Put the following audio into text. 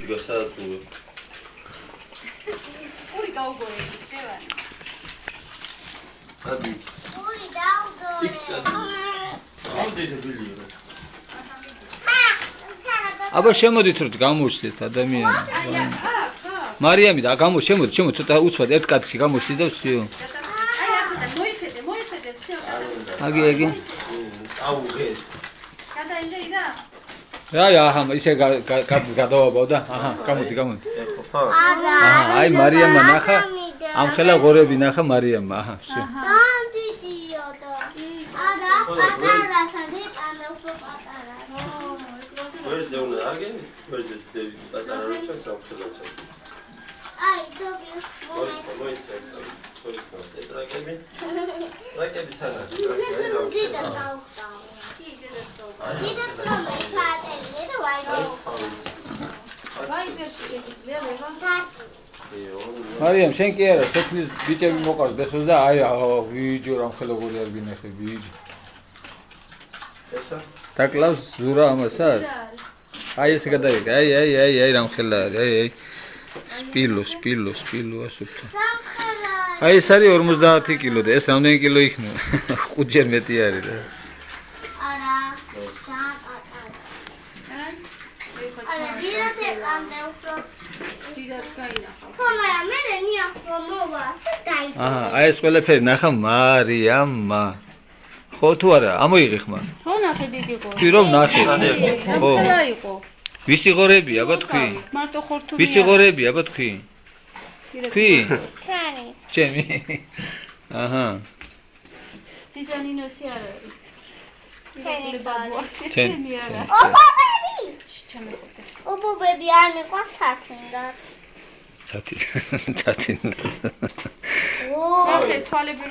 გასაათუე. ორი გაუგორე, დევანი. ადი. ორი დაუგორე. აუდე ბილია. აბა შემოდით რომ გამოვშლით ადამიანი. მარიამი და შემოდი ცოტა უცბად ერთ კაცი გამოვშლით და ვსიო. აი ასე და მოიხედე, всё. აგი. აუღე. გადაიღე იდა? აჰა, ისე გადავაბავ და აჰა, გამოდი. არა. აი მარიამმა ნახა, ამ ხელა ღორები ნახა მარიამმა, აჰა, всё. დამდიდიო და. არა, პატარა სადეპანო პატარა. ვერზე უნდა აგენი? ვერზე დევი პატარა რო ჩას ახლა. აი, დობი. მოიცა. ტრაკები ცანა. დიდა დაუხტავ. დიდა მომე ფატელი და ვაირო. მარიამ შენ კი არა, თეთრის ბიჭები მოყავს დასოს და აი ვიჯო რამ ხელა გორი არ გინახე ვიჯო. ესა? დაკლავს ზურა ამასაც? აი ესე გადაიგე. აი რამ ხელა არის. აი. სპილო ასუფთა. აი ეს არის 50 კილო და ეს რამდენი კილო იქნება? 5 ჯერ მეტი არის და. არა, დააკატარა. არა, დიდათ ეკამდე უფრო. დიდათ გაინახა. ხომა მე ნიახო მოვა. დაი. აჰა, აი ეს ყველაფერი ნახა მარიამმა. ხო თუ არა, ამოიღე ხმა. ხო ნახე დიდი ყო. კი რომ ნახე. ხო. ხელა იყო. ვისი ღორები, აბა თქვი? მარტო ხორთუმი. ვისი ღორები, აბა თქვი? თქვი? ჩანი. ჩემი. აჰა. ციტანინოსი არ არის. ჩენი ბაბუასი ჩემი ჩემი არა. ობობები. ჩემი ყოთე. ობობები არ მიყვარს თათინდა. თათინ. ო. ნახე თვალები